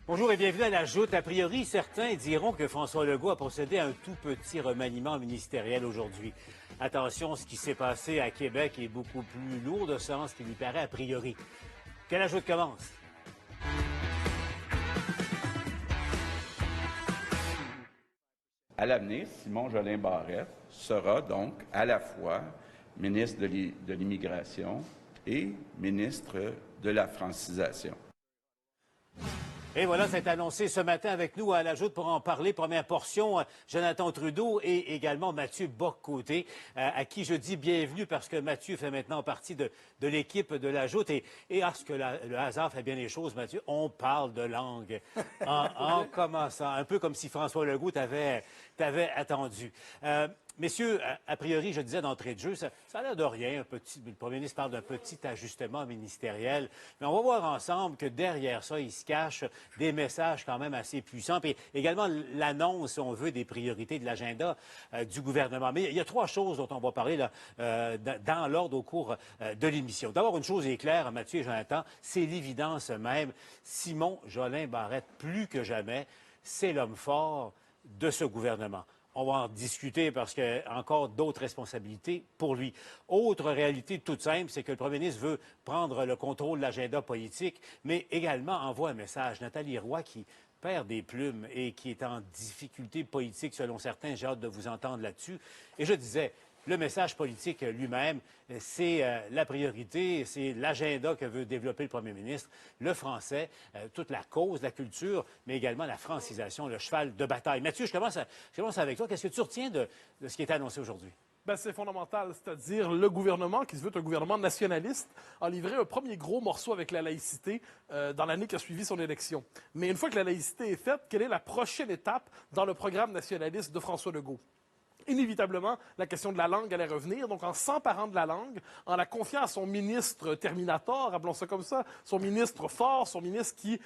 Bonjour et bienvenue à la Joute. A priori, certains diront que François Legault a procédé à un tout petit remaniement ministériel aujourd'hui. Attention, ce qui s'est passé à Québec est beaucoup plus lourd de sens qu'il lui paraît a priori. Que la Joute commence. À l'avenir, Simon Jolin Barrette sera donc à la fois ministre de l'Immigration et ministre de la Francisation. Et voilà, c'est annoncé ce matin avec nous à la Joute pour en parler. Première portion, Jonathan Trudeau et également Mathieu Bock-Côté, à qui je dis bienvenue parce que Mathieu fait maintenant partie de l'équipe de la Joute. Et parce que le hasard fait bien les choses, Mathieu, on parle de langue en commençant. Un peu comme si François Legault t'avait attendu. Messieurs, a priori, je disais d'entrée de jeu, ça a l'air de rien. Le premier ministre parle d'un petit ajustement ministériel. Mais on va voir ensemble que derrière ça, il se cache des messages quand même assez puissants. Puis également l'annonce, si on veut, des priorités de l'agenda du gouvernement. Mais il y a trois choses dont on va parler là, dans l'ordre au cours de l'émission. D'abord, une chose est claire, Mathieu et Jonathan, c'est l'évidence même. Simon Jolin Barrette, plus que jamais, c'est l'homme fort de ce gouvernement. On va en discuter parce qu'il y a encore d'autres responsabilités pour lui. Autre réalité toute simple, c'est que le premier ministre veut prendre le contrôle de l'agenda politique, mais également envoie un message. Nathalie Roy qui perd des plumes et qui est en difficulté politique selon certains. J'ai hâte de vous entendre là-dessus. Et je disais, le message politique lui-même, c'est la priorité, c'est l'agenda que veut développer le premier ministre, le français, toute la cause, la culture, mais également la francisation, le cheval de bataille. Mathieu, je commence avec toi. Qu'est-ce que tu retiens de ce qui est annoncé aujourd'hui? Ben, c'est fondamental, c'est-à-dire le gouvernement, qui se veut un gouvernement nationaliste, a livré un premier gros morceau avec la laïcité dans l'année qui a suivi son élection. Mais une fois que la laïcité est faite, quelle est la prochaine étape dans le programme nationaliste de François Legault? Inévitablement, la question de la langue allait revenir. Donc, en s'emparant de la langue, en la confiant à son ministre Terminator, appelons ça comme ça, son ministre fort, son ministre qui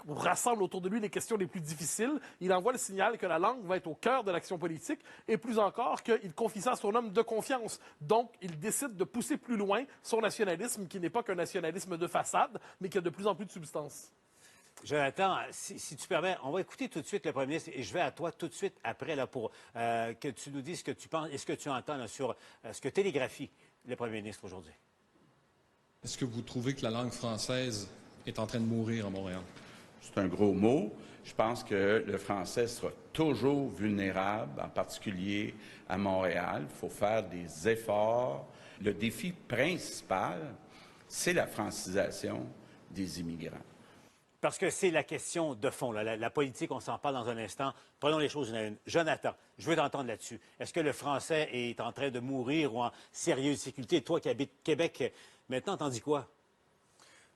rassemble autour de lui les questions les plus difficiles, il envoie le signal que la langue va être au cœur de l'action politique et plus encore qu'il confie ça à son homme de confiance. Donc, il décide de pousser plus loin son nationalisme, qui n'est pas qu'un nationalisme de façade, mais qui a de plus en plus de substance. Jonathan, si tu permets, on va écouter tout de suite le premier ministre et je vais à toi tout de suite après là, pour que tu nous dises ce que tu penses et ce que tu entends là, sur ce que télégraphie le premier ministre aujourd'hui. Est-ce que vous trouvez que la langue française est en train de mourir à Montréal? C'est un gros mot. Je pense que le français sera toujours vulnérable, en particulier à Montréal. Il faut faire des efforts. Le défi principal, c'est la francisation des immigrants. Parce que c'est la question de fond. Là. La politique, on s'en parle dans un instant. Prenons les choses une à une. Jonathan, je veux t'entendre là-dessus. Est-ce que le français est en train de mourir ou en sérieuse difficulté? Toi qui habites Québec, maintenant, t'en dis quoi?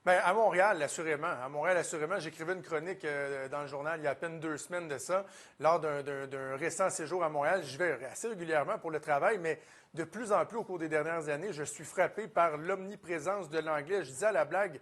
Bien, à Montréal, assurément. À Montréal, assurément. J'écrivais une chronique dans le journal il y a à peine 2 semaines de ça, lors d'un récent séjour à Montréal. J'y vais assez régulièrement pour le travail, mais de plus en plus au cours des dernières années, je suis frappé par l'omniprésence de l'anglais. Je disais à la blague,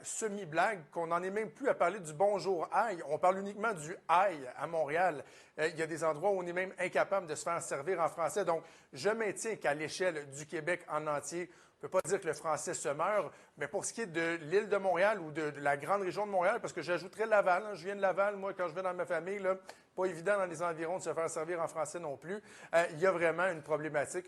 semi-blague, qu'on n'en est même plus à parler du bonjour aïe. On parle uniquement du aïe à Montréal. Il y a des endroits où on est même incapable de se faire servir en français. Donc, je maintiens qu'à l'échelle du Québec en entier, on ne peut pas dire que le français se meurt, mais pour ce qui est de l'île de Montréal ou de la grande région de Montréal, parce que j'ajouterais Laval, je viens de Laval, moi, quand je vais dans ma famille, là, pas évident dans les environs de se faire servir en français non plus. Il y a vraiment une problématique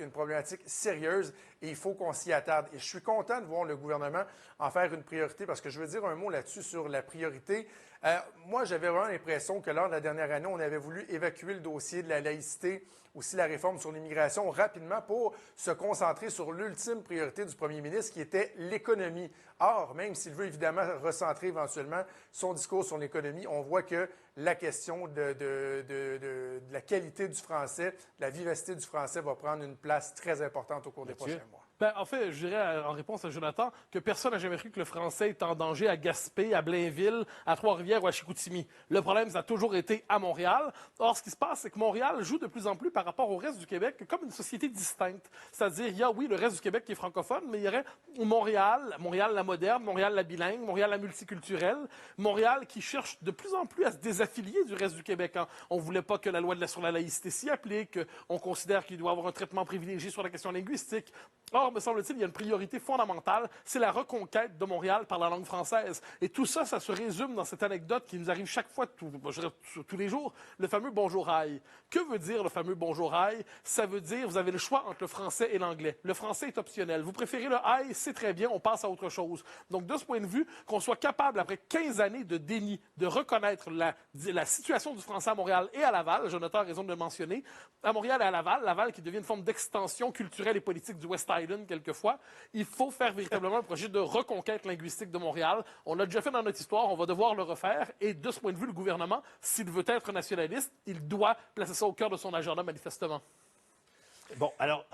sérieuse, et il faut qu'on s'y attarde. Et je suis content de voir le gouvernement en faire une priorité, parce que je veux dire un mot là-dessus sur la priorité. Moi, j'avais vraiment l'impression que lors de la dernière année, on avait voulu évacuer le dossier de la laïcité, aussi la réforme sur l'immigration rapidement pour se concentrer sur l'ultime priorité du premier ministre qui était l'économie. Or, même s'il veut évidemment recentrer éventuellement son discours sur l'économie, on voit que la question de la qualité du français, de la vivacité du français va prendre une place très importante au cours des prochains mois. Ben, en fait, je dirais en réponse à Jonathan que personne n'a jamais cru que le français est en danger à Gaspé, à Blainville, à Trois-Rivières ou à Chicoutimi. Le problème, ça a toujours été à Montréal. Or, ce qui se passe, c'est que Montréal joue de plus en plus par rapport au reste du Québec comme une société distincte. C'est-à-dire, il y a, oui, le reste du Québec qui est francophone, mais il y aurait Montréal, Montréal la moderne, Montréal la bilingue, Montréal la multiculturelle, Montréal qui cherche de plus en plus à se désaffilier du reste du Québec. Hein. On ne voulait pas que la loi sur la laïcité s'y applique, on considère qu'il doit avoir un traitement privilégié sur la question linguistique. Or, me semble-t-il, il y a une priorité fondamentale, c'est la reconquête de Montréal par la langue française. Et tout ça, ça se résume dans cette anecdote qui nous arrive chaque fois, tous les jours, le fameux bonjour aïe. Que veut dire le fameux bonjour aïe? Ça veut dire, vous avez le choix entre le français et l'anglais. Le français est optionnel. Vous préférez le aïe, c'est très bien, on passe à autre chose. Donc, de ce point de vue, qu'on soit capable, après 15 années de déni, de reconnaître la situation du français à Montréal et à Laval, Jonathan a raison de le mentionner, à Montréal et à Laval qui devient une forme d'extension culturelle et politique du West Island quelquefois, il faut faire véritablement un projet de reconquête linguistique de Montréal. On l'a déjà fait dans notre histoire, on va devoir le refaire, et de ce point de vue, le gouvernement, s'il veut être nationaliste, il doit placer ça au cœur de son agenda, manifestement. Bon, alors,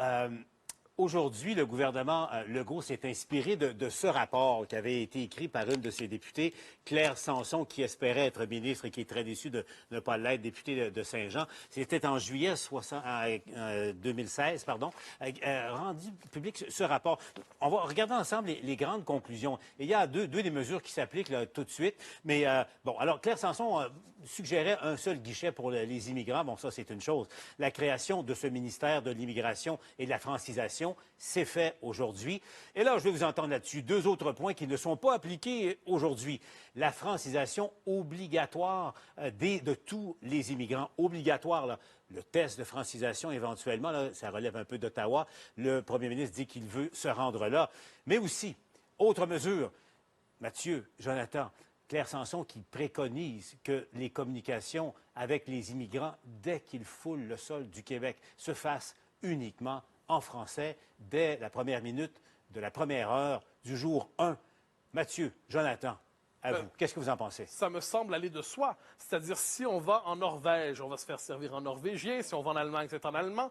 aujourd'hui, le gouvernement Legault s'est inspiré de ce rapport qui avait été écrit par une de ses députées, Claire Sanson, qui espérait être ministre et qui est très déçue de ne pas l'être, députée de Saint-Jean. C'était en juillet 2016, rendu public ce rapport. On va regarder ensemble les grandes conclusions. Et il y a deux des mesures qui s'appliquent là, tout de suite. Mais bon, alors Claire Sanson suggérait un seul guichet pour les immigrants. Bon, ça, c'est une chose. La création de ce ministère de l'immigration et de la francisation, c'est fait aujourd'hui. Et là, je vais vous entendre là-dessus. Deux autres points qui ne sont pas appliqués aujourd'hui. La francisation obligatoire de tous les immigrants. Obligatoire, là. Le test de francisation, éventuellement, là, ça relève un peu d'Ottawa. Le premier ministre dit qu'il veut se rendre là. Mais aussi, autre mesure, Mathieu, Jonathan, Claire Sanson qui préconise que les communications avec les immigrants, dès qu'ils foulent le sol du Québec, se fassent uniquement en français dès la première minute de la première heure du jour 1. Mathieu, Jonathan, à vous. Qu'est-ce que vous en pensez? Ça me semble aller de soi. C'est-à-dire, si on va en Norvège, on va se faire servir en norvégien. Si on va en Allemagne, c'est en allemand.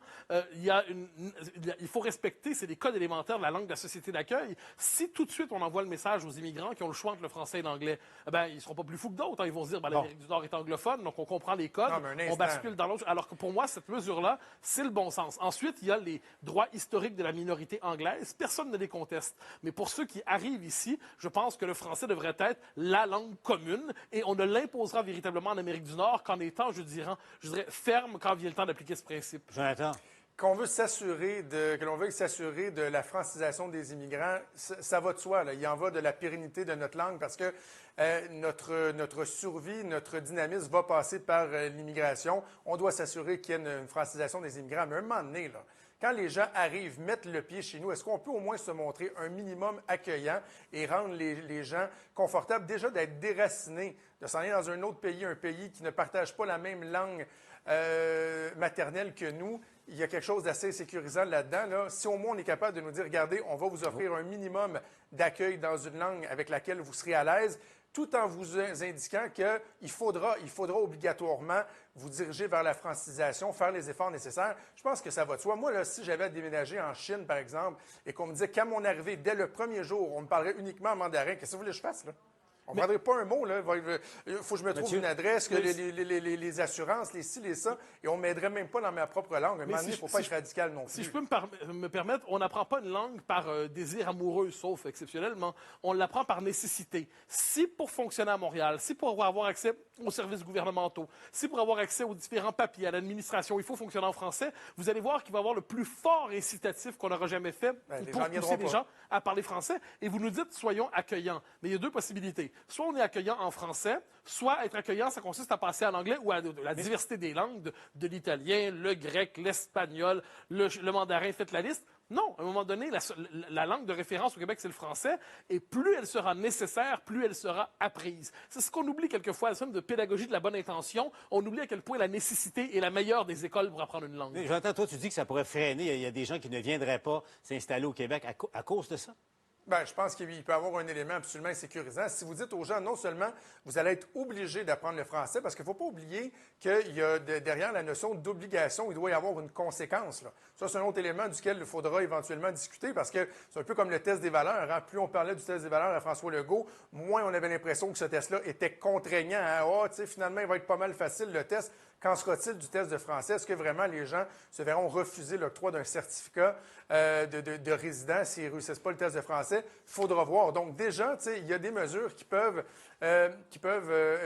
Il faut respecter, c'est des codes élémentaires de la langue de la société d'accueil. Si tout de suite, on envoie le message aux immigrants qui ont le choix entre le français et l'anglais, ils ne seront pas plus fous que d'autres. Hein. Ils vont se dire, l'Amérique du Nord est anglophone, donc on comprend les codes, on bascule dans l'autre. Alors que pour moi, cette mesure-là, c'est le bon sens. Ensuite, il y a les droits historiques de la minorité anglaise. Personne ne les conteste. Mais pour ceux qui arrivent ici, je pense que le français devrait être la langue commune, et on ne l'imposera véritablement en Amérique du Nord qu'en étant, je dirais, ferme quand vient le temps d'appliquer ce principe. Jonathan? Que l'on veuille s'assurer de la francisation des immigrants, ça va de soi. Là. Il en va de la pérennité de notre langue parce que notre survie, notre dynamisme va passer par l'immigration. On doit s'assurer qu'il y ait une francisation des immigrants. Mais à un moment donné, là, quand les gens arrivent, mettent le pied chez nous, est-ce qu'on peut au moins se montrer un minimum accueillant et rendre les gens confortables, déjà d'être déracinés, de s'en aller dans un autre pays, un pays qui ne partage pas la même langue maternelle que nous? Il y a quelque chose d'assez sécurisant là-dedans. Là. Si au moins on est capable de nous dire, regardez, on va vous offrir un minimum d'accueil dans une langue avec laquelle vous serez à l'aise, tout en vous indiquant qu'il faudra obligatoirement vous diriger vers la francisation, faire les efforts nécessaires. Je pense que ça va de soi. Moi, là, si j'avais à déménager en Chine, par exemple, et qu'on me disait qu'à mon arrivée, dès le premier jour, on me parlerait uniquement en mandarin, qu'est-ce que vous voulez que je fasse, là? On ne prendrait pas un mot, là. Il faut que je me trouve une adresse, que les assurances, les ci, les ça, et on ne m'aiderait même pas dans ma propre langue. À un moment donné, il ne faut pas être radical non plus. Si je peux me permettre, on n'apprend pas une langue par désir amoureux, sauf exceptionnellement. On l'apprend par nécessité. Si pour fonctionner à Montréal, si pour avoir accès aux services gouvernementaux, si pour avoir accès aux différents papiers, à l'administration, il faut fonctionner en français, vous allez voir qu'il va y avoir le plus fort incitatif qu'on n'aura jamais fait pour pousser les gens à parler français. Et vous nous dites, soyons accueillants. Mais il y a deux possibilités. Soit on est accueillant en français, soit être accueillant, ça consiste à passer à l'anglais ou à la diversité des langues, de l'italien, le grec, l'espagnol, le mandarin, faites la liste. Non, à un moment donné, la langue de référence au Québec, c'est le français, et plus elle sera nécessaire, plus elle sera apprise. C'est ce qu'on oublie quelquefois, en de pédagogie de la bonne intention. On oublie à quel point la nécessité est la meilleure des écoles pour apprendre une langue. Mais Jonathan, toi, tu dis que ça pourrait freiner. Il y a des gens qui ne viendraient pas s'installer au Québec à cause de ça? Bien, je pense qu'il peut y avoir un élément absolument sécurisant. Si vous dites aux gens, non seulement vous allez être obligés d'apprendre le français, parce qu'il ne faut pas oublier qu'il y a derrière la notion d'obligation, il doit y avoir une conséquence. Là. Ça, c'est un autre élément duquel il faudra éventuellement discuter, parce que c'est un peu comme le test des valeurs. Hein. Plus on parlait du test des valeurs à François Legault, moins on avait l'impression que ce test-là était contraignant. Hein. Finalement, il va être pas mal facile, le test. Qu'en sera-t-il du test de français? Est-ce que vraiment les gens se verront refuser l'octroi d'un certificat de résident s'ils ne réussissent pas le test de français? Il faudra voir. Donc déjà, il y a des mesures qui peuvent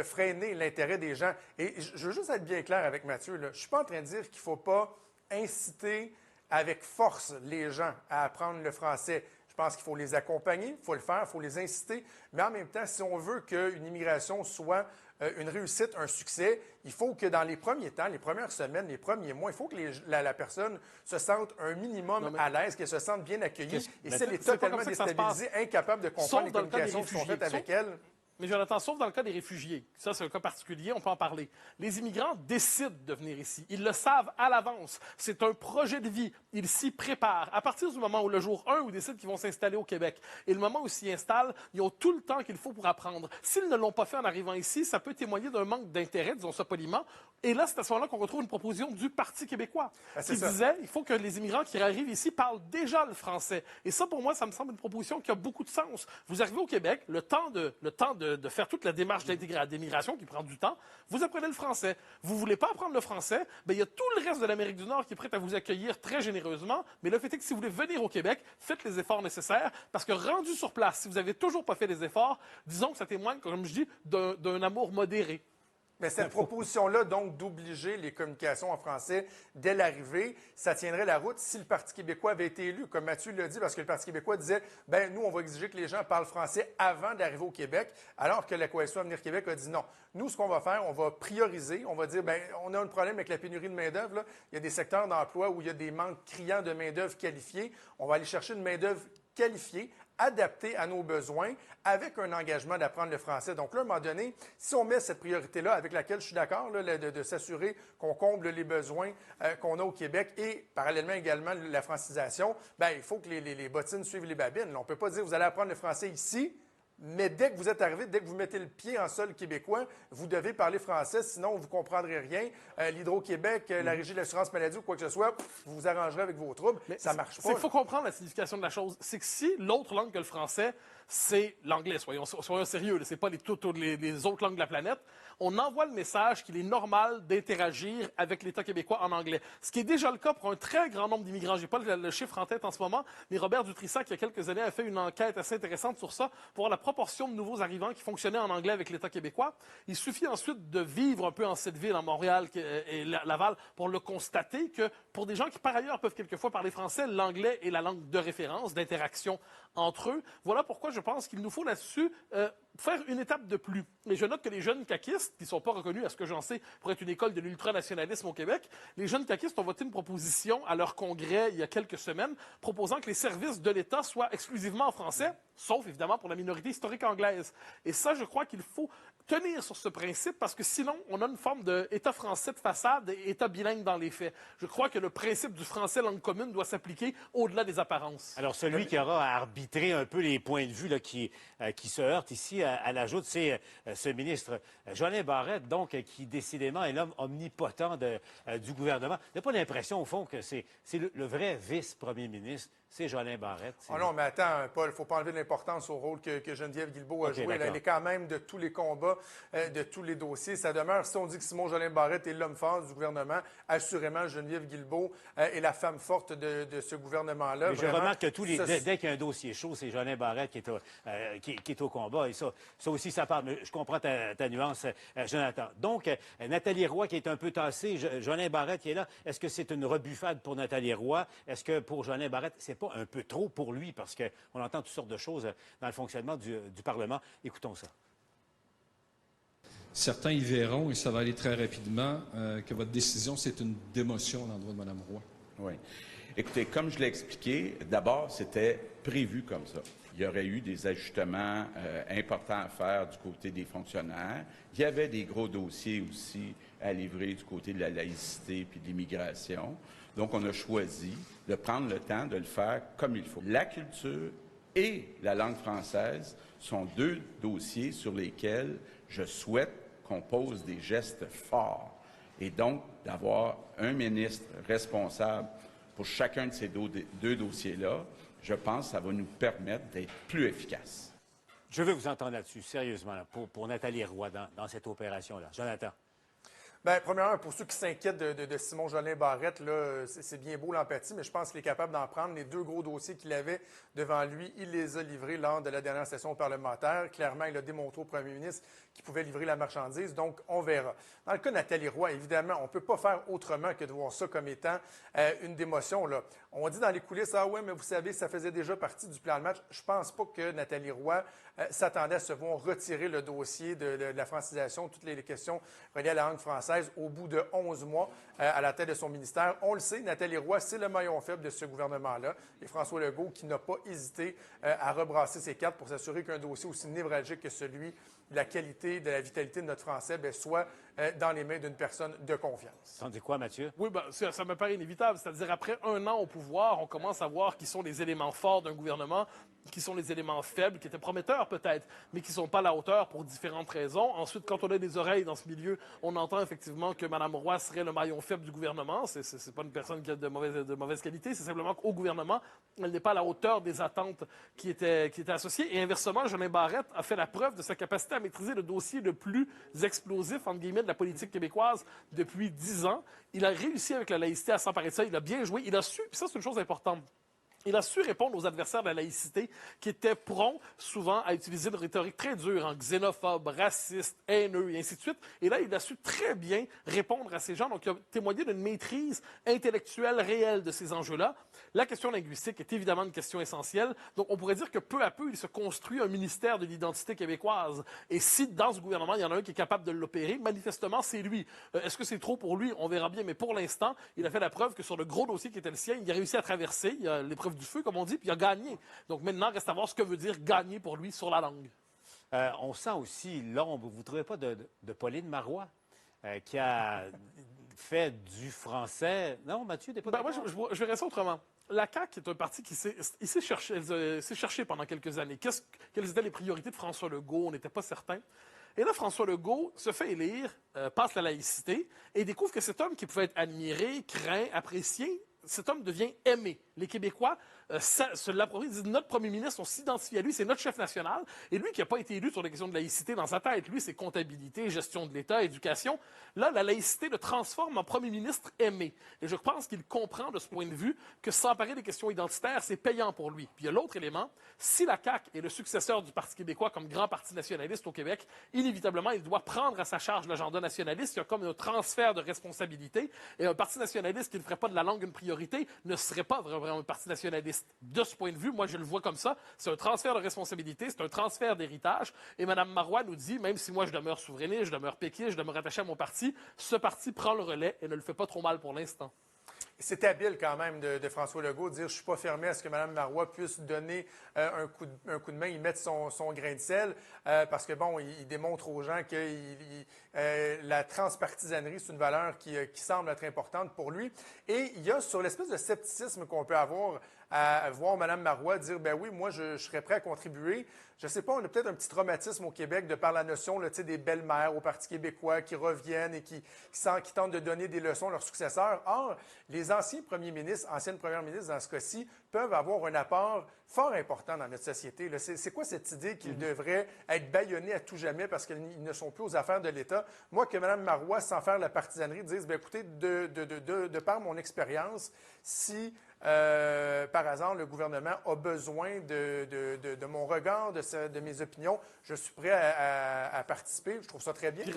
freiner l'intérêt des gens. Et je veux juste être bien clair avec Mathieu. Là. Je ne suis pas en train de dire qu'il ne faut pas inciter avec force les gens à apprendre le français. Je pense qu'il faut les accompagner, il faut le faire, il faut les inciter. Mais en même temps, si on veut qu'une immigration soit une réussite, un succès, il faut que dans les premiers temps, les premières semaines, les premiers mois, il faut que la personne se sente un minimum à l'aise, qu'elle se sente bien accueillie. Et si elle est totalement déstabilisée, incapable de comprendre les communications qui sont faites avec elle... Mais Jonathan, sauf dans le cas des réfugiés, ça c'est un cas particulier, on peut en parler. Les immigrants décident de venir ici. Ils le savent à l'avance. C'est un projet de vie. Ils s'y préparent. À partir du moment où le jour 1, ils décident qu'ils vont s'installer au Québec, et le moment où ils s'y installent, ils ont tout le temps qu'il faut pour apprendre. S'ils ne l'ont pas fait en arrivant ici, ça peut témoigner d'un manque d'intérêt, disons ça poliment. Et là, c'est à ce moment-là qu'on retrouve une proposition du Parti québécois qui disait il faut que les immigrants qui arrivent ici parlent déjà le français. Et ça, pour moi, ça me semble une proposition qui a beaucoup de sens. Vous arrivez au Québec, le temps de faire toute la démarche d'immigration qui prend du temps, vous apprenez le français. Vous ne voulez pas apprendre le français, bien, il y a tout le reste de l'Amérique du Nord qui est prêt à vous accueillir très généreusement, mais le fait est que si vous voulez venir au Québec, faites les efforts nécessaires, parce que rendu sur place, si vous n'avez toujours pas fait les efforts, disons que ça témoigne, comme je dis, d'un amour modéré. Mais cette proposition-là, donc, d'obliger les communications en français dès l'arrivée, ça tiendrait la route si le Parti québécois avait été élu, comme Mathieu l'a dit, parce que le Parti québécois disait, ben nous, on va exiger que les gens parlent français avant d'arriver au Québec, alors que la Coalition Avenir Québec a dit non. Nous, ce qu'on va faire, on va prioriser, on va dire, ben on a un problème avec la pénurie de main-d'œuvre. Il y a des secteurs d'emploi où il y a des manques criants de main-d'œuvre qualifiée. On va aller chercher une main-d'œuvre qualifiée, adapté à nos besoins, avec un engagement d'apprendre le français. Donc là, à un moment donné, si on met cette priorité-là, avec laquelle je suis d'accord, de s'assurer qu'on comble les besoins qu'on a au Québec et parallèlement également la francisation, bien, il faut que les bottines suivent les babines. Là, on ne peut pas dire vous allez apprendre le français ici, mais dès que vous êtes arrivé, dès que vous mettez le pied en sol québécois, vous devez parler français, sinon vous ne comprendrez rien. L'Hydro-Québec, la Régie de l'assurance maladie ou quoi que ce soit, vous vous arrangerez avec vos troubles. Mais ça ne marche pas. Il faut comprendre la signification de la chose. C'est que si l'autre langue que le français, c'est l'anglais, soyons sérieux, ce n'est pas les autres langues de la planète, on envoie le message qu'il est normal d'interagir avec l'État québécois en anglais. Ce qui est déjà le cas pour un très grand nombre d'immigrants. Je n'ai pas le chiffre en tête en ce moment, mais Robert Dutrissac, il y a quelques années, a fait une enquête assez intéressante sur ça, pour voir la proportion de nouveaux arrivants qui fonctionnaient en anglais avec l'État québécois. Il suffit ensuite de vivre un peu en cette ville, en Montréal et Laval, pour le constater que pour des gens qui, par ailleurs, peuvent quelquefois parler français, l'anglais est la langue de référence, d'interaction entre eux. Voilà pourquoi je pense qu'il nous faut là-dessus faire une étape de plus. Et je note que les jeunes caquistes, qui ne sont pas reconnus, à ce que j'en sais, pour être une école de l'ultranationalisme au Québec, les jeunes caquistes ont voté une proposition à leur congrès il y a quelques semaines, proposant que les services de l'État soient exclusivement en français, sauf évidemment pour la minorité historique anglaise. Et ça, je crois qu'il faut tenir sur ce principe, parce que sinon, on a une forme d'État français de façade et État bilingue dans les faits. Je crois que le principe du français langue commune doit s'appliquer au-delà des apparences. Alors, celui qui aura à arbitrer un peu les points de vue là, qui se heurtent ici à la joute, c'est ce ministre Jolin Barrette, donc, qui décidément est l'homme omnipotent du gouvernement. On n'a pas l'impression, au fond, que c'est le vrai vice-premier ministre. C'est Jolin Barrette. Oh non, mais attends, Paul, il ne faut pas enlever de l'importance au rôle que Geneviève Guilbeault a joué. Elle est quand même de tous les combats, de tous les dossiers. Ça demeure, si on dit que Simon Jolin Barrette est l'homme fort du gouvernement, assurément, Geneviève Guilbeault est la femme forte de ce gouvernement-là. Mais je remarque que dès qu'il y a un dossier chaud, c'est Jolin Barrette qui est au combat. Et ça aussi, ça parle. Mais je comprends ta nuance, Jonathan. Donc, Nathalie Roy qui est un peu tassée, Jolin Barrette qui est là. Est-ce que c'est une rebuffade pour Nathalie Roy? Est-ce que pour Jolin Barrette, c'est pas un peu trop pour lui, parce qu'on entend toutes sortes de choses dans le fonctionnement du Parlement. Écoutons ça. Certains y verront, et ça va aller très rapidement, que votre décision, c'est une démotion à l'endroit de Mme Roy. Oui. Écoutez, comme je l'ai expliqué, d'abord, c'était prévu comme ça. Il y aurait eu des ajustements importants à faire du côté des fonctionnaires. Il y avait des gros dossiers aussi à livrer du côté de la laïcité puis de l'immigration. Donc, on a choisi de prendre le temps de le faire comme il faut. La culture et la langue française sont deux dossiers sur lesquels je souhaite qu'on pose des gestes forts. Et donc, d'avoir un ministre responsable pour chacun de ces deux dossiers-là, je pense que ça va nous permettre d'être plus efficaces. Je veux vous entendre là-dessus, sérieusement, là, pour Nathalie Roy dans cette opération-là. Jonathan. Bien, premièrement, pour ceux qui s'inquiètent de Simon Jolin Barrette, là, c'est bien beau l'empathie, mais je pense qu'il est capable d'en prendre. Les deux gros dossiers qu'il avait devant lui, il les a livrés lors de la dernière session parlementaire. Clairement, il a démontré au premier ministre qui pouvait livrer la marchandise. Donc, on verra. Dans le cas de Nathalie Roy, évidemment, on ne peut pas faire autrement que de voir ça comme étant une démotion, là. On dit dans les coulisses, ah ouais, mais vous savez, ça faisait déjà partie du plan de match. Je ne pense pas que Nathalie Roy s'attendait à se voir retirer le dossier de la francisation, toutes les questions reliées à la langue française au bout de 11 mois à la tête de son ministère. On le sait, Nathalie Roy, c'est le maillon faible de ce gouvernement-là. Et François Legault qui n'a pas hésité à rebrasser ses cartes pour s'assurer qu'un dossier aussi névralgique que celui de la qualité, de la vitalité de notre français soit dans les mains d'une personne de confiance. T'en dis quoi, Mathieu? Oui, ben, ça me paraît inévitable. C'est-à-dire, après un an au pouvoir, on commence à voir qui sont les éléments forts d'un gouvernement, qui sont les éléments faibles, qui étaient prometteurs peut-être, mais qui ne sont pas à la hauteur pour différentes raisons. Ensuite, quand on a des oreilles dans ce milieu, on entend effectivement que Mme Roy serait le maillon faible du gouvernement. C'est pas une personne qui a de mauvaise qualité, c'est simplement qu'au gouvernement, elle n'est pas à la hauteur des attentes qui étaient associées. Et inversement, Jolin Barrette a fait la preuve de sa capacité à maîtriser le dossier le plus explosif, entre guillemets, de la politique québécoise depuis 10 ans. Il a réussi avec la laïcité à s'emparer de ça. Il a bien joué. Il a su, puis ça, c'est une chose importante. Il a su répondre aux adversaires de la laïcité qui étaient prompts souvent à utiliser une rhétorique très dure, en xénophobe, raciste, haineux et ainsi de suite. Et là, il a su très bien répondre à ces gens. Donc, il a témoigné d'une maîtrise intellectuelle réelle de ces enjeux-là. La question linguistique est évidemment une question essentielle. Donc, on pourrait dire que peu à peu, il se construit un ministère de l'identité québécoise. Et si dans ce gouvernement, il y en a un qui est capable de l'opérer, manifestement, c'est lui. Est-ce que c'est trop pour lui? On verra bien. Mais pour l'instant, il a fait la preuve que sur le gros dossier qui était le sien, il a réussi à traverser. Il a l'épreuve du feu, comme on dit, puis il a gagné. Donc maintenant, reste à voir ce que veut dire gagner pour lui sur la langue. On sent aussi l'ombre, vous ne trouvez pas, de Pauline Marois, qui a fait du français. Non, Mathieu, t'es pas d'accord? Moi, je verrais ça autrement. La CAQ est un parti qui s'est cherché pendant quelques années. Quelles étaient les priorités de François Legault? On n'était pas certain. Et là, François Legault se fait élire, passe la laïcité, et découvre que cet homme qui pouvait être admiré, craint, apprécié, cet homme devient aimé. Les Québécois se l'approprient, disent notre premier ministre, on s'identifie à lui, c'est notre chef national. Et lui qui n'a pas été élu sur des questions de laïcité dans sa tête, lui, c'est comptabilité, gestion de l'État, éducation. Là, la laïcité le transforme en premier ministre aimé. Et je pense qu'il comprend de ce point de vue que s'emparer des questions identitaires, c'est payant pour lui. Puis il y a l'autre élément, si la CAQ est le successeur du Parti québécois comme grand parti nationaliste au Québec, inévitablement, il doit prendre à sa charge l'agenda nationaliste. Il y a comme un transfert de responsabilité. Et un parti nationaliste qui ne ferait pas de la langue une priorité ne serait pas vraiment un parti nationaliste. De ce point de vue, moi, je le vois comme ça. C'est un transfert de responsabilité, c'est un transfert d'héritage. Et Mme Marois nous dit, même si moi, je demeure souverainiste, je demeure péquiste, je demeure attaché à mon parti, ce parti prend le relais et ne le fait pas trop mal pour l'instant. C'est habile quand même de François Legault de dire « je ne suis pas fermé à ce que Mme Marois puisse donner un coup de main, y mettre son grain de sel parce que, bon, il démontre aux gens que la transpartisanerie, c'est une valeur qui semble être importante pour lui. Et il y a sur l'espèce de scepticisme qu'on peut avoir à voir Mme Marois dire « ben oui, moi, je serais prêt à contribuer ». Je ne sais pas, on a peut-être un petit traumatisme au Québec de par la notion là, des belles-mères au Parti québécois qui reviennent et qui tentent de donner des leçons à leurs successeurs. Or, les anciens premiers ministres, anciennes premières ministres dans ce cas-ci, peuvent avoir un apport fort important dans notre société. C'est quoi cette idée qu'ils devraient être bâillonnés à tout jamais parce qu'ils ne sont plus aux affaires de l'État? Moi, que Mme Marois, sans faire la partisanerie, dise, bien, écoutez, de par mon expérience, si par hasard, le gouvernement a besoin de mon regard, de mes opinions, je suis prêt à participer. Je trouve ça très bien. Puis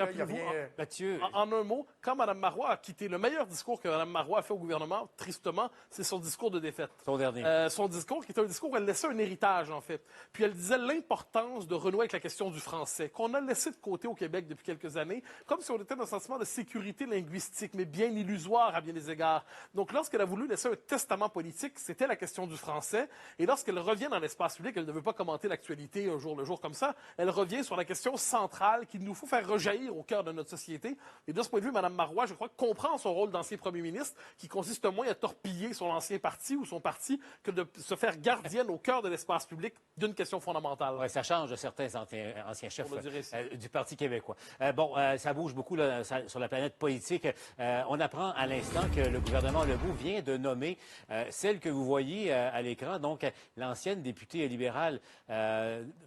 Mathieu, en un mot, quand Mme Marois a quitté, le meilleur discours que Mme Marois a fait au gouvernement, tristement, c'est son discours de défaite. son dernier. Son discours, qui était un discours où elle laissait un héritage, en fait. Puis elle disait l'importance de renouer avec la question du français, qu'on a laissé de côté au Québec depuis quelques années, comme si on était dans un sentiment de sécurité linguistique, mais bien illusoire à bien des égards. Donc, lorsqu'elle a voulu laisser un testament politique, c'était la question du français. Et lorsqu'elle revient dans l'espace public, elle ne veut pas commenter l'actualité un jour le jour comme ça, elle revient sur la question centrale qu'il nous faut faire rejaillir au cœur de notre société. Et de ce point de vue, Mme Marois, je crois, comprend son rôle d'ancien premier ministre, qui consiste moins à torpiller son ancien parti ou son parti que de se faire gardienne au cœur de l'espace public d'une question fondamentale. Oui, ça change de certains anciens chefs du Parti québécois. Ça bouge beaucoup là, sur la planète politique. On apprend à l'instant que le gouvernement Legault vient de nommer celle que vous voyez à l'écran, donc l'ancienne députée libérale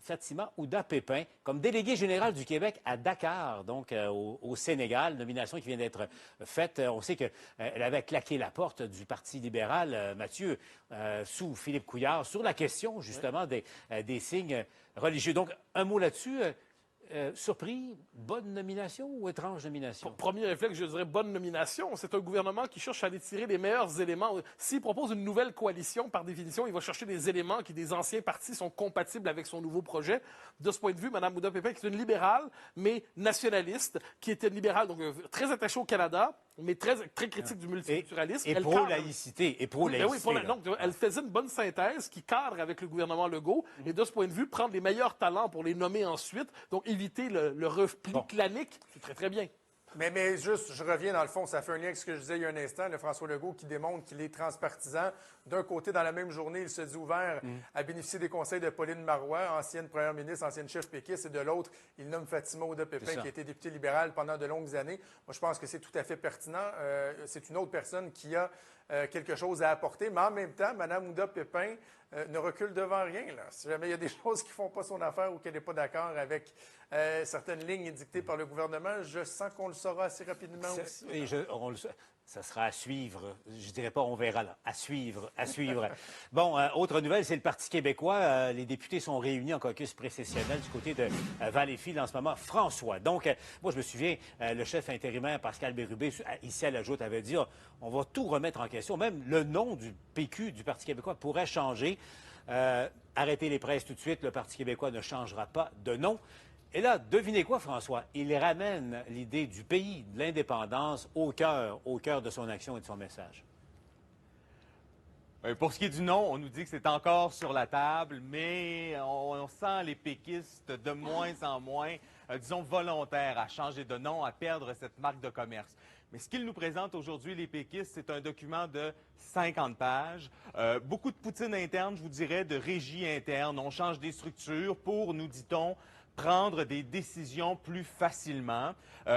Fatima Ouda Pépin, comme déléguée générale du Québec à Dakar, donc au Sénégal, nomination qui vient d'être faite. On sait qu'elle avait claqué la porte du Parti libéral, Mathieu, sous Philippe Couillard, sur la question justement des signes religieux. Donc, un mot là-dessus. surpris, bonne nomination ou étrange nomination? Premier réflexe, je dirais bonne nomination. C'est un gouvernement qui cherche à aller tirer les meilleurs éléments. S'il propose une nouvelle coalition, par définition, il va chercher des éléments qui, des anciens partis, sont compatibles avec son nouveau projet. De ce point de vue, Mme Ouda-Pépin, qui est une libérale, mais nationaliste, qui était une libérale, donc très attachée au Canada, mais très critique du multiculturalisme. Et pro-laïcité. Et pro-laïcité. Donc, elle faisait une bonne synthèse qui cadre avec le gouvernement Legault. Et de ce point de vue, prendre les meilleurs talents pour les nommer ensuite, donc éviter le repli clanique, c'est très, très bien. Mais juste, je reviens dans le fond, ça fait un lien avec ce que je disais il y a un instant, le François Legault qui démontre qu'il est transpartisan. D'un côté, dans la même journée, il se dit ouvert à bénéficier des conseils de Pauline Marois, ancienne première ministre, ancienne chef péquiste, et de l'autre, il nomme Fatima Ouda-Pépin, qui a été députée libérale pendant de longues années. Moi, je pense que c'est tout à fait pertinent. C'est une autre personne qui a quelque chose à apporter, mais en même temps, Mme Ouda-Pépin ne recule devant rien. Là. Si jamais il y a des choses qui ne font pas son affaire ou qu'elle n'est pas d'accord avec certaines lignes édictées par le gouvernement, je sens qu'on le saura assez rapidement aussi. Et ça sera à suivre. Je dirais pas on verra là. À suivre, à suivre. Bon, autre nouvelle, c'est le Parti québécois. Les députés sont réunis en caucus précessionnel du côté de Valleyfield en ce moment. François. Donc, moi, je me souviens, le chef intérimaire Pascal Bérubé, ici à la Joute, avait dit on va tout remettre en question. Même le nom du PQ, du Parti québécois, pourrait changer. Arrêtez les presses tout de suite. Le Parti québécois ne changera pas de nom. Et là, devinez quoi, François? Il ramène l'idée du pays, de l'indépendance, au cœur de son action et de son message. Pour ce qui est du nom, on nous dit que c'est encore sur la table, mais on sent les péquistes de moins en moins, disons, volontaires à changer de nom, à perdre cette marque de commerce. Mais ce qu'ils nous présentent aujourd'hui, les péquistes, c'est un document de 50 pages. Beaucoup de poutine interne, je vous dirais, de régie interne. On change des structures pour, nous dit-on, prendre des décisions plus facilement.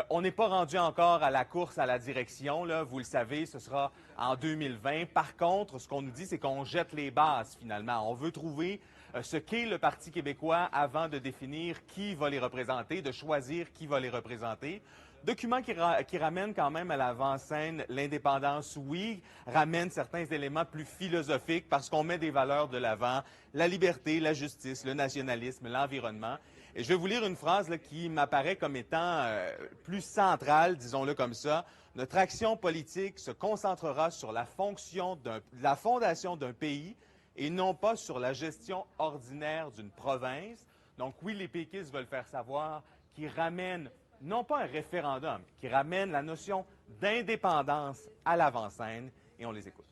On n'est pas rendu encore à la course à la direction, là, vous le savez, ce sera en 2020. Par contre, ce qu'on nous dit, c'est qu'on jette les bases finalement. On veut trouver ce qu'est le Parti québécois avant de définir qui va les représenter, de choisir qui va les représenter. Document qui ramène quand même à l'avant-scène l'indépendance, oui, ramène certains éléments plus philosophiques parce qu'on met des valeurs de l'avant, la liberté, la justice, le nationalisme, l'environnement. Et je vais vous lire une phrase là, qui m'apparaît comme étant plus centrale, disons-le comme ça. Notre action politique se concentrera sur la fondation d'un pays et non pas sur la gestion ordinaire d'une province. Donc oui, les péquistes veulent faire savoir qu'ils ramènent non pas un référendum, qui ramène la notion d'indépendance à l'avant-scène, et on les écoute.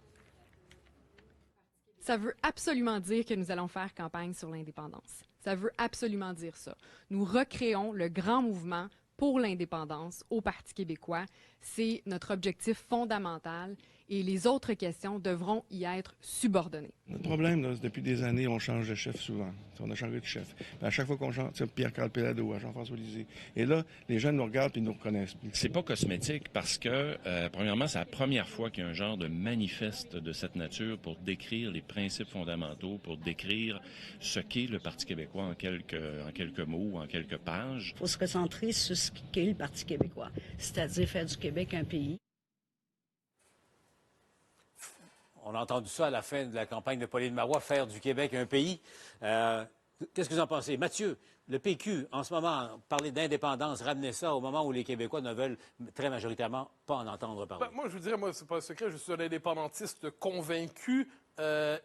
Ça veut absolument dire que nous allons faire campagne sur l'indépendance. Ça veut absolument dire ça. Nous recréons le grand mouvement pour l'indépendance au Parti québécois. C'est notre objectif fondamental et les autres questions devront y être subordonnées. Le problème, là, c'est depuis des années, on change de chef souvent. On a changé de chef. Puis à chaque fois qu'on change, Pierre-Carl Péladeau, à Jean-François Lisée. Et là, les jeunes nous regardent et nous reconnaissent. C'est pas cosmétique parce que, premièrement, c'est la première fois qu'il y a un genre de manifeste de cette nature pour décrire les principes fondamentaux, pour décrire ce qu'est le Parti québécois en quelques mots, en quelques pages. Il faut se recentrer sur ce qu'est le Parti québécois, c'est-à-dire faire du Québec un pays. On a entendu ça à la fin de la campagne de Pauline Marois, faire du Québec un pays. Qu'est-ce que vous en pensez? Mathieu, le PQ, en ce moment, parler d'indépendance, ramener ça au moment où les Québécois ne veulent très majoritairement pas en entendre parler. Moi, je vous dirais, c'est pas un secret, je suis un indépendantiste convaincu.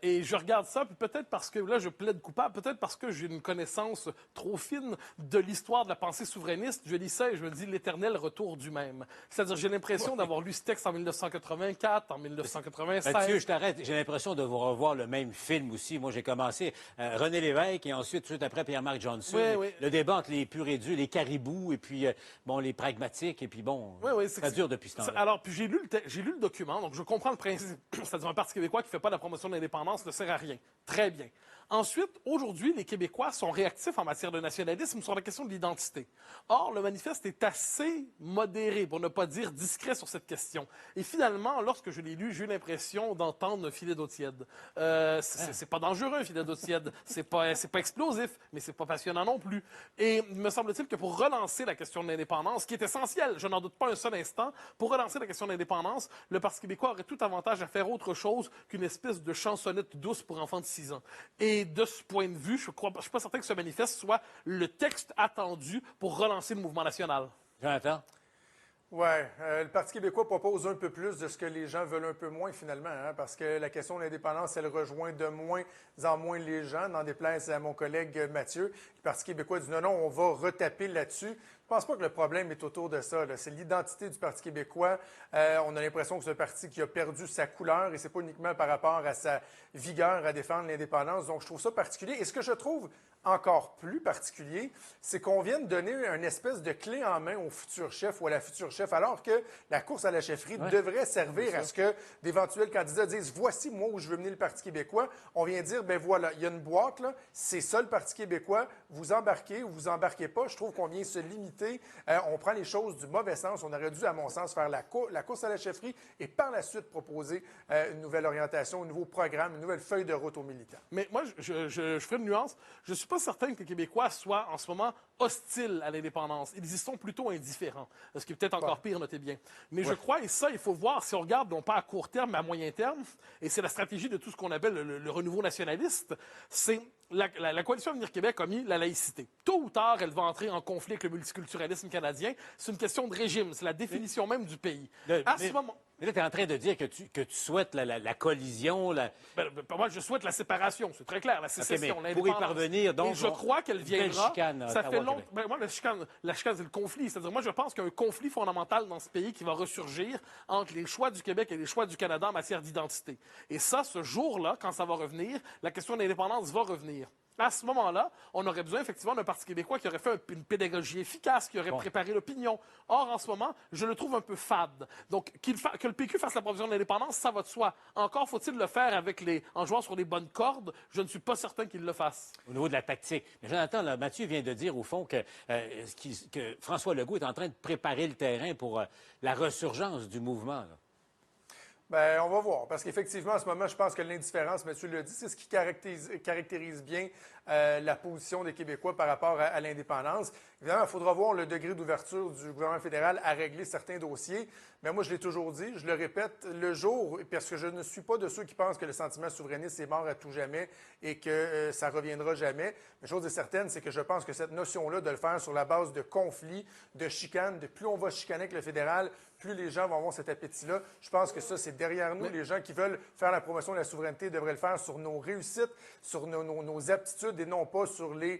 Et je regarde ça, puis peut-être parce que, là, je plaide coupable, peut-être parce que j'ai une connaissance trop fine de l'histoire de la pensée souverainiste. Je lis ça et je me dis l'éternel retour du même. C'est-à-dire, j'ai l'impression d'avoir lu ce texte en 1984, en 1996. Mathieu, je t'arrête. J'ai l'impression de vous revoir le même film aussi. Moi, j'ai commencé René Lévesque et ensuite, tout de suite après, Pierre-Marc Johnson. Oui. Le débat entre les purs et durs, les caribous et puis, les pragmatiques. Et puis, ça dure depuis ce temps-là. Alors, puis j'ai lu le document, donc je comprends le principe. C'est-à-dire, un Parti québécois qui ne fait pas la promotion de l'indépendance ne sert à rien. Très bien. Ensuite, aujourd'hui, les Québécois sont réactifs en matière de nationalisme sur la question de l'identité. Or, le manifeste est assez modéré, pour ne pas dire discret sur cette question. Et finalement, lorsque je l'ai lu, j'ai eu l'impression d'entendre un filet d'eau tiède. C'est pas dangereux, un filet d'eau tiède. C'est pas explosif, mais c'est pas passionnant non plus. Et me semble-t-il que pour relancer la question de l'indépendance, qui est essentielle, je n'en doute pas un seul instant, pour relancer la question de l'indépendance, le Parti québécois aurait tout avantage à faire autre chose qu'une espèce de chansonnette douce pour enfants de 6 ans. Et Et de ce point de vue, je ne suis pas certain que ce manifeste soit le texte attendu pour relancer le mouvement national. Jonathan? Oui, le Parti québécois propose un peu plus de ce que les gens veulent un peu moins, finalement, hein, parce que la question de l'indépendance, elle rejoint de moins en moins les gens, n'en déplaise à mon collègue Mathieu. Le Parti québécois dit non, on va retaper là-dessus. Je ne pense pas que le problème est autour de ça. C'est l'identité du Parti québécois. On a l'impression que c'est un parti qui a perdu sa couleur et ce n'est pas uniquement par rapport à sa vigueur à défendre l'indépendance. Donc, je trouve ça particulier. Et ce que je trouve encore plus particulier, c'est qu'on vient de donner une espèce de clé en main au futur chef ou à la future chef, alors que la course à la chefferie devrait servir à ce que d'éventuels candidats disent « Voici, moi, où je veux mener le Parti québécois ». On vient dire « Ben voilà, il y a une boîte, là, c'est ça le Parti québécois, vous embarquez ou vous embarquez pas ». Je trouve qu'on vient se limiter. On prend les choses du mauvais sens. On aurait dû, à mon sens, faire la course à la chefferie et par la suite proposer une nouvelle orientation, un nouveau programme, une nouvelle feuille de route aux militants. Mais moi, je ferai une nuance. Je ne suis pas certain que les Québécois soient en ce moment hostiles à l'indépendance. Ils y sont plutôt indifférents, ce qui est peut-être encore pire, notez bien. Mais je crois, et ça, il faut voir, si on regarde non pas à court terme, mais à moyen terme, et c'est la stratégie de tout ce qu'on appelle le renouveau nationaliste, c'est la Coalition Avenir Québec a mis la laïcité. Tôt ou tard, elle va entrer en conflit avec le multiculturalisme canadien. C'est une question de régime, c'est la définition même du pays. Mais là, tu es en train de dire que tu souhaites la collision. Moi, je souhaite la séparation, c'est très clair, la sécession, l'indépendance. Pour y parvenir, donc, et je crois qu'elle viendra. Chicane, ça fait longtemps. Moi, la chicane, c'est le conflit. C'est-à-dire, moi, je pense qu'il y a un conflit fondamental dans ce pays qui va ressurgir entre les choix du Québec et les choix du Canada en matière d'identité. Et ça, ce jour-là, quand ça va revenir, la question de l'indépendance va revenir. À ce moment-là, on aurait besoin effectivement d'un Parti québécois qui aurait fait une pédagogie efficace, qui aurait préparé l'opinion. Or, en ce moment, je le trouve un peu fade. Donc, que le PQ fasse la provision de l'indépendance, ça va de soi. Encore faut-il le faire en jouant sur les bonnes cordes. Je ne suis pas certain qu'il le fasse. Au niveau de la tactique. Mais Jonathan, là, Mathieu vient de dire, au fond, que François Legault est en train de préparer le terrain pour la ressurgence du mouvement, là. Bien, on va voir. Parce qu'effectivement, en ce moment, je pense que l'indifférence, Mathieu l'a dit, c'est ce qui caractérise bien la position des Québécois par rapport à l'indépendance. Évidemment, il faudra voir le degré d'ouverture du gouvernement fédéral à régler certains dossiers. Mais moi, je l'ai toujours dit, je le répète, le jour, parce que je ne suis pas de ceux qui pensent que le sentiment souverainiste est mort à tout jamais et que ça ne reviendra jamais. Mais chose est certaine, c'est que je pense que cette notion-là de le faire sur la base de conflits, de chicanes, de plus on va chicaner avec le fédéral, plus les gens vont avoir cet appétit-là. Je pense que ça, c'est derrière nous. Les gens qui veulent faire la promotion de la souveraineté devraient le faire sur nos réussites, sur nos aptitudes et non pas sur les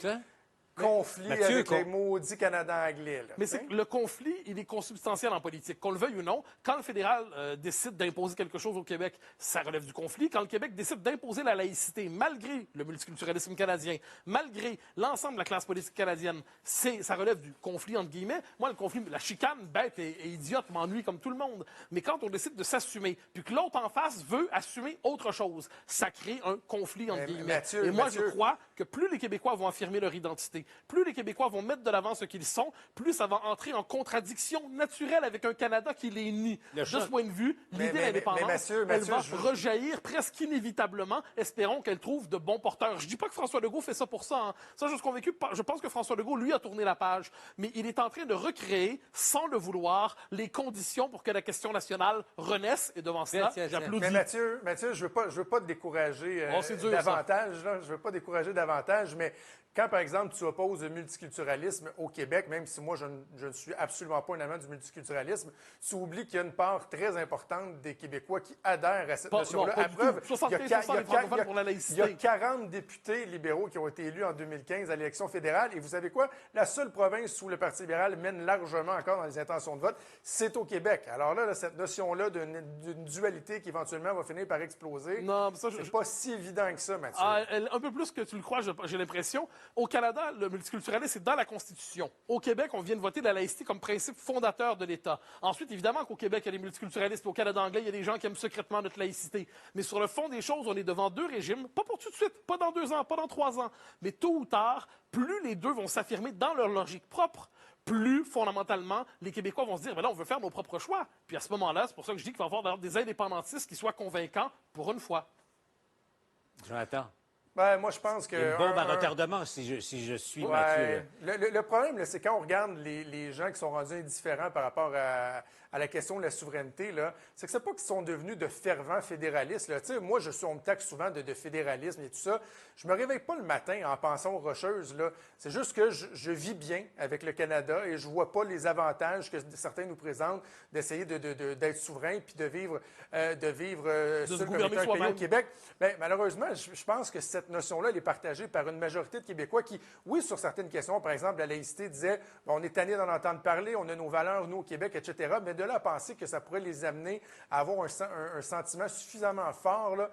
conflit avec les maudits Canadiens anglais. Là, mais c'est que le conflit, il est consubstantiel en politique. Qu'on le veuille ou non, quand le fédéral décide d'imposer quelque chose au Québec, ça relève du conflit. Quand le Québec décide d'imposer la laïcité, malgré le multiculturalisme canadien, malgré l'ensemble de la classe politique canadienne, ça relève du conflit, entre guillemets. Moi, le conflit, la chicane bête et idiote m'ennuie comme tout le monde. Mais quand on décide de s'assumer, puis que l'autre en face veut assumer autre chose, ça crée un conflit, entre guillemets. Et moi, je crois que plus les Québécois vont affirmer leur identité, plus les Québécois vont mettre de l'avant ce qu'ils sont, plus ça va entrer en contradiction naturelle avec un Canada qui les nie. De ce point de vue, l'idée de l'indépendance, elle va rejaillir presque inévitablement. Espérons qu'elle trouve de bons porteurs. Je ne dis pas que François Legault fait ça pour ça. Hein. Ça, je suis convaincu. Je pense que François Legault, lui, a tourné la page. Mais il est en train de recréer, sans le vouloir, les conditions pour que la question nationale renaisse. Et devant cela, j'applaudis. Mais Mathieu, je veux pas te décourager davantage. Là. Je veux pas décourager davantage, mais quand, par exemple, tu opposes le multiculturalisme au Québec, même si moi, je ne suis absolument pas un amant du multiculturalisme, tu oublies qu'il y a une part très importante des Québécois qui adhèrent à cette notion-là. À preuve, il y a 40 députés libéraux qui ont été élus en 2015 à l'élection fédérale. Et vous savez quoi? La seule province où le Parti libéral mène largement encore dans les intentions de vote, c'est au Québec. Alors là, cette notion-là d'une dualité qui éventuellement va finir par exploser, c'est pas si évident que ça, Mathieu. Un peu plus que tu le crois, j'ai l'impression. Au Canada, le multiculturalisme est dans la Constitution. Au Québec, on vient de voter la laïcité comme principe fondateur de l'État. Ensuite, évidemment qu'au Québec, il y a des multiculturalistes. Au Canada anglais, il y a des gens qui aiment secrètement notre laïcité. Mais sur le fond des choses, on est devant deux régimes, pas pour tout de suite, pas dans 2 ans, pas dans 3 ans. Mais tôt ou tard, plus les deux vont s'affirmer dans leur logique propre, plus, fondamentalement, les Québécois vont se dire, ben là, on veut faire nos propres choix. Puis à ce moment-là, c'est pour ça que je dis qu'il va y avoir des indépendantistes qui soient convaincants pour une fois. Jonathan. Ben, moi, je pense que... Il y a une bombe à retardement si je suis Mathieu. Le problème, là, c'est quand on regarde les gens qui sont rendus indifférents par rapport à la question de la souveraineté, là, c'est que c'est pas qu'ils sont devenus de fervents fédéralistes. Là. Moi, on me taxe souvent de fédéralisme et tout ça. Je me réveille pas le matin en pensant aux Rocheuses. Là. C'est juste que je vis bien avec le Canada et je vois pas les avantages que certains nous présentent d'essayer d'être souverain puis de vivre seul comme étant un pays au Québec. Bien, malheureusement, je pense que cette notion-là, elle est partagée par une majorité de Québécois qui, oui, sur certaines questions, par exemple, la laïcité disait on est tanné d'en entendre parler, on a nos valeurs, nous, au Québec, etc. Mais de là à penser que ça pourrait les amener à avoir un sentiment suffisamment fort, là,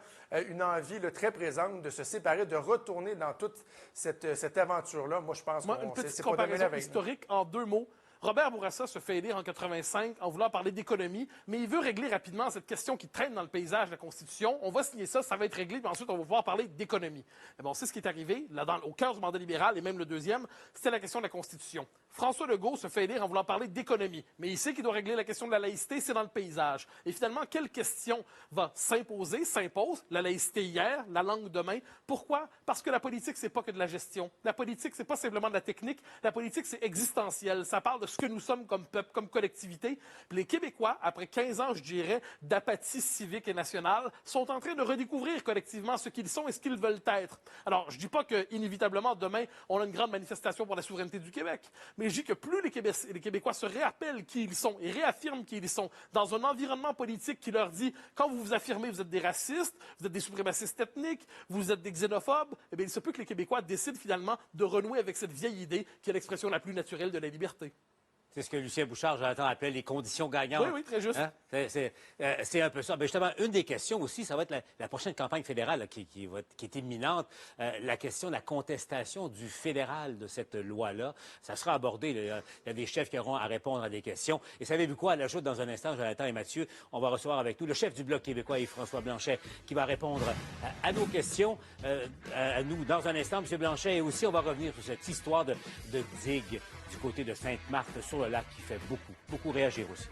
une envie là, très présente de se séparer, de retourner dans toute cette aventure-là. Moi, je pense que une petite comparaison historique en 2 mots. Robert Bourassa se fait élire en 85 en voulant parler d'économie, mais il veut régler rapidement cette question qui traîne dans le paysage de la Constitution. On va signer ça, ça va être réglé, puis ensuite on va pouvoir parler d'économie. Bon, c'est ce qui est arrivé là, au cœur du mandat libéral, et même le deuxième, c'était la question de la Constitution. François Legault se fait élire en voulant parler d'économie, mais il sait qu'il doit régler la question de la laïcité, c'est dans le paysage. Et finalement, quelle question va s'impose? La laïcité hier, la langue demain. Pourquoi? Parce que la politique, c'est pas que de la gestion. La politique, c'est pas simplement de la technique. La politique, c'est existentiel. Ça parle de ce que nous sommes comme peuple, comme collectivité. Puis les Québécois, après 15 ans, je dirais, d'apathie civique et nationale, sont en train de redécouvrir collectivement ce qu'ils sont et ce qu'ils veulent être. Alors, je dis pas que, inévitablement, demain, on a une grande manifestation pour la souveraineté du Québec. Mais je dis que plus les Québécois se rappellent qui ils sont et réaffirment qui ils sont dans un environnement politique qui leur dit quand vous vous affirmez, vous êtes des racistes, vous êtes des suprémacistes ethniques, vous êtes des xénophobes, eh bien, il se peut que les Québécois décident finalement de renouer avec cette vieille idée qui est l'expression la plus naturelle de la liberté. C'est ce que Lucien Bouchard, Jonathan, appelle les conditions gagnantes. Oui, très juste. Hein? C'est un peu ça. Mais justement, une des questions aussi, ça va être la prochaine campagne fédérale là, qui est imminente. La question de la contestation du fédéral de cette loi-là. Ça sera abordé. Il y a des chefs qui auront à répondre à des questions. Et savez-vous quoi? À la joute, dans un instant, Jonathan et Mathieu, on va recevoir avec nous le chef du Bloc québécois, Yves-François Blanchet, qui va répondre à nos questions. À nous, dans un instant, M. Blanchet. Et aussi, on va revenir sur cette histoire de digue du côté de Sainte-Marthe sur le lac qui fait beaucoup réagir aussi.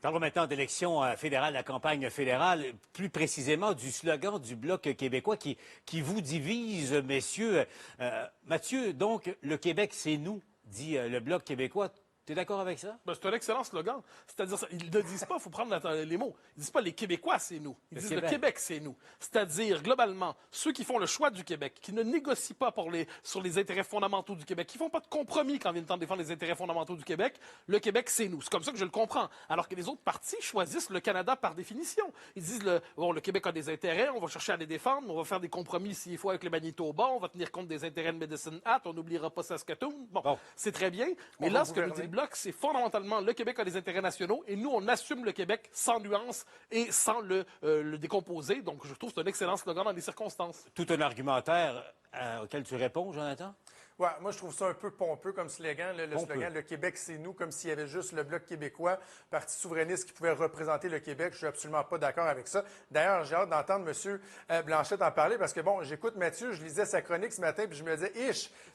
Parlons maintenant d'élections fédérales, la campagne fédérale, plus précisément du slogan du Bloc québécois qui vous divise, messieurs. Mathieu, donc, le Québec, c'est nous, dit le Bloc québécois. Tu es d'accord avec ça? Ben, c'est un excellent slogan. C'est-à-dire, ils ne disent pas, il faut prendre les mots, ils ne disent pas les Québécois, c'est nous. Ils disent le Québec, c'est nous. C'est-à-dire, globalement, ceux qui font le choix du Québec, qui ne négocient pas sur les intérêts fondamentaux du Québec, qui ne font pas de compromis quand vient le temps de défendre les intérêts fondamentaux du Québec, le Québec, c'est nous. C'est comme ça que je le comprends. Alors que les autres partis choisissent le Canada par définition. Ils disent, le Québec a des intérêts, on va chercher à les défendre, on va faire des compromis s'il faut avec le Manitoba, on va tenir compte des intérêts de Medicine Hat, on n'oubliera pas Saskatoon. Bon. C'est très bien. Mais là, ce que nous dit le Bloc, c'est fondamentalement le Québec a des intérêts nationaux et nous, on assume le Québec sans nuance et sans le décomposer. Donc, je trouve que c'est un excellent slogan dans les circonstances. Tout un argumentaire auquel tu réponds, Jonathan? Ouais, moi, je trouve ça un peu pompeux comme slogan, le slogan « Le Québec, c'est nous », comme s'il y avait juste le Bloc québécois, parti souverainiste qui pouvait représenter le Québec. Je suis absolument pas d'accord avec ça. D'ailleurs, j'ai hâte d'entendre M. Blanchet en parler parce que, bon, j'écoute Mathieu, je lisais sa chronique ce matin, puis je me disais,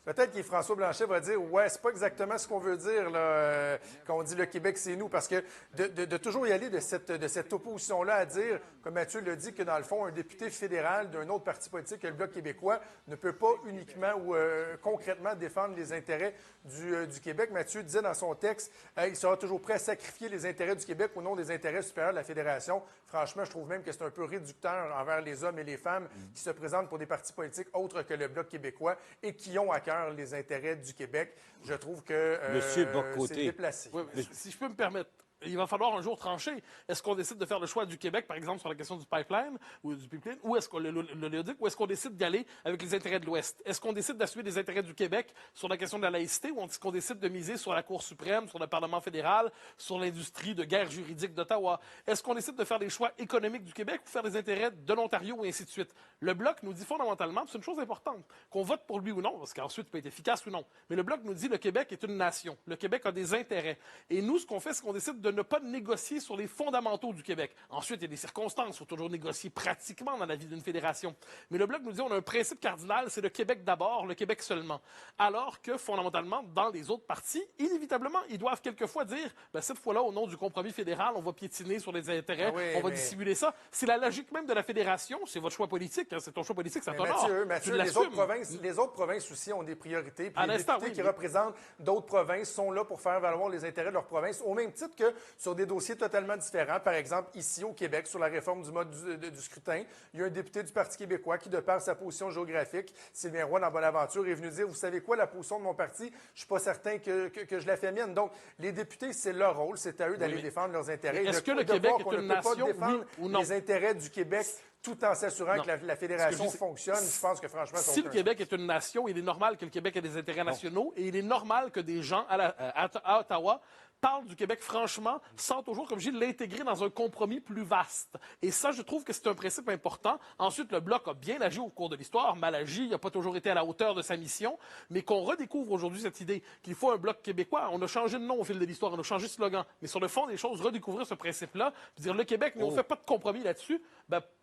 peut-être que François Blanchet va dire « Ouais, c'est pas exactement ce qu'on veut dire là, quand on dit le Québec, c'est nous », parce que de toujours y aller de cette opposition-là à dire, comme Mathieu l'a dit, que dans le fond, un député fédéral d'un autre parti politique que le Bloc québécois ne peut pas uniquement ou concrètement défendre les intérêts du Québec. Mathieu disait dans son texte, il sera toujours prêt à sacrifier les intérêts du Québec au nom des intérêts supérieurs de la Fédération. Franchement, je trouve même que c'est un peu réducteur envers les hommes et les femmes qui se présentent pour des partis politiques autres que le Bloc québécois et qui ont à cœur les intérêts du Québec. Je trouve que c'est déplacé. Oui, si je peux me permettre. Il va falloir un jour trancher. Est-ce qu'on décide de faire le choix du Québec, par exemple, sur la question du pipeline, ou est-ce qu'on l'oléoduc, ou est-ce qu'on décide d'y aller avec les intérêts de l'Ouest? Est-ce qu'on décide d'assumer les intérêts du Québec sur la question de la laïcité, ou est-ce qu'on décide de miser sur la Cour suprême, sur le Parlement fédéral, sur l'industrie de guerre juridique d'Ottawa? Est-ce qu'on décide de faire des choix économiques du Québec ou faire des intérêts de l'Ontario, et ainsi de suite? Le Bloc nous dit fondamentalement, c'est une chose importante, qu'on vote pour lui ou non, parce qu'ensuite il peut être efficace ou non, mais le Bloc nous dit le Québec est une nation. Le Québec a des intérêts. Et nous, ce qu'on fait, c'est qu'on décide de ne pas négocier sur les fondamentaux du Québec. Ensuite, il y a des circonstances, il faut toujours négocier pratiquement dans la vie d'une fédération. Mais le Bloc nous dit on a un principe cardinal, c'est le Québec d'abord, le Québec seulement. Alors que, fondamentalement, dans les autres partis, inévitablement, ils doivent quelquefois dire cette fois-là, au nom du compromis fédéral, on va piétiner sur les intérêts, on va dissimuler ça. C'est la logique même de la fédération, c'est votre choix politique, c'est ton choix politique, ça t'honore. Mathieu, les autres provinces aussi ont des priorités. Puis les députés qui représentent d'autres provinces sont là pour faire valoir les intérêts de leur province, au même titre que sur des dossiers totalement différents. Par exemple, ici au Québec, sur la réforme du mode du scrutin, il y a un député du Parti québécois qui, de par sa position géographique, Sylvain Roy dans Bonaventure, est venu dire, vous savez quoi, la position de mon parti, je suis pas certain que je la fais mienne. Donc, les députés, c'est leur rôle, c'est à eux d'aller défendre leurs intérêts. Est-ce que le Québec est une nation, défendre ou non? Les intérêts du Québec tout en s'assurant que la fédération fonctionne. Je pense que franchement, si le Québec est une nation, il est normal que le Québec ait des intérêts nationaux et il est normal que des gens à Ottawa parlent du Québec franchement, sans toujours, comme je dis, l'intégrer dans un compromis plus vaste. Et ça, je trouve que c'est un principe important. Ensuite, le Bloc a bien agi au cours de l'histoire, mal agi, il n'a pas toujours été à la hauteur de sa mission, mais qu'on redécouvre aujourd'hui cette idée qu'il faut un Bloc québécois. On a changé de nom au fil de l'histoire, on a changé de slogan. Mais sur le fond des choses, redécouvrir ce principe-là, puis dire le Québec, mais on ne fait pas de compromis là-dessus,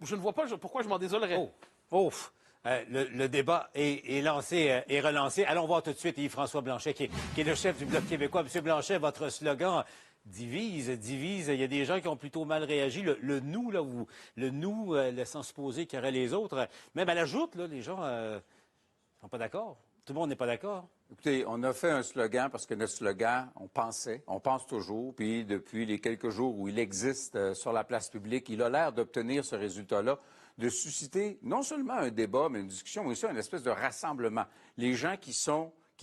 je ne vois pas pourquoi je m'en désolerais. Le débat est lancé et relancé. Allons voir tout de suite Yves-François Blanchet, qui est le chef du Bloc québécois. Monsieur Blanchet, votre slogan divise. Il y a des gens qui ont plutôt mal réagi. Le nous, là, le nous laissant supposer qu'il y aurait les autres. Même à la joute, là, les gens sont pas d'accord. Tout le monde n'est pas d'accord. Écoutez, on a fait un slogan parce que notre slogan, on pense toujours, puis depuis les quelques jours où il existe sur la place publique, il a l'air d'obtenir ce résultat-là, de susciter non seulement un débat, mais une discussion, mais aussi une espèce de rassemblement. Les gens qui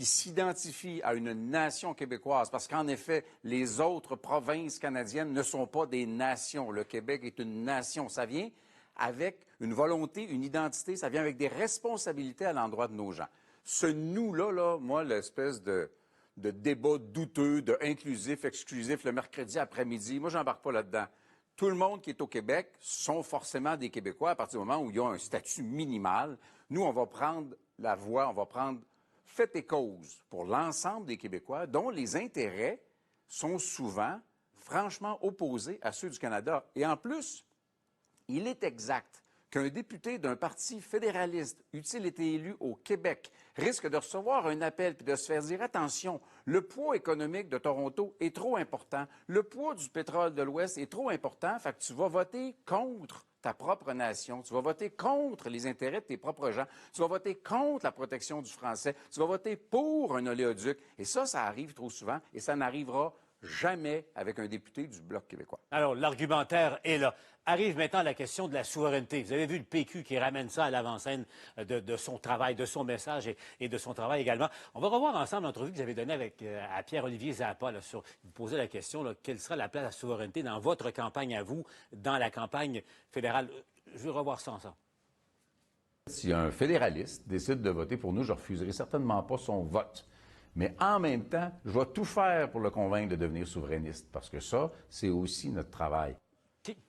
s'identifient à une nation québécoise, parce qu'en effet, les autres provinces canadiennes ne sont pas des nations. Le Québec est une nation. Ça vient avec une volonté, une identité, ça vient avec des responsabilités à l'endroit de nos gens. Ce nous-là, moi, l'espèce de débat douteux, de inclusif, exclusif, le mercredi après-midi, moi, j'embarque pas là-dedans. Tout le monde qui est au Québec sont forcément des Québécois à partir du moment où ils ont un statut minimal. Nous, on va prendre la voix, on va prendre fait et cause pour l'ensemble des Québécois dont les intérêts sont souvent franchement opposés à ceux du Canada. Et en plus, il est exact qu'un député d'un parti fédéraliste, eût-il été élu au Québec, risque de recevoir un appel puis de se faire dire « Attention, le poids économique de Toronto est trop important, le poids du pétrole de l'Ouest est trop important, fait que tu vas voter contre ta propre nation, tu vas voter contre les intérêts de tes propres gens, tu vas voter contre la protection du français, tu vas voter pour un oléoduc. » Et ça arrive trop souvent et ça n'arrivera jamais avec un député du Bloc québécois. Alors, l'argumentaire est là. Arrive maintenant la question de la souveraineté. Vous avez vu le PQ qui ramène ça à l'avant-scène de son travail, de son message et de son travail également. On va revoir ensemble l'entrevue que vous avez donnée à Pierre-Olivier Zappa. Vous posez la question, quelle sera la place de la souveraineté dans votre campagne à vous, dans la campagne fédérale? Je veux revoir ça ensemble. Si un fédéraliste décide de voter pour nous, je ne refuserai certainement pas son vote. Mais en même temps, je vais tout faire pour le convaincre de devenir souverainiste, parce que ça, c'est aussi notre travail.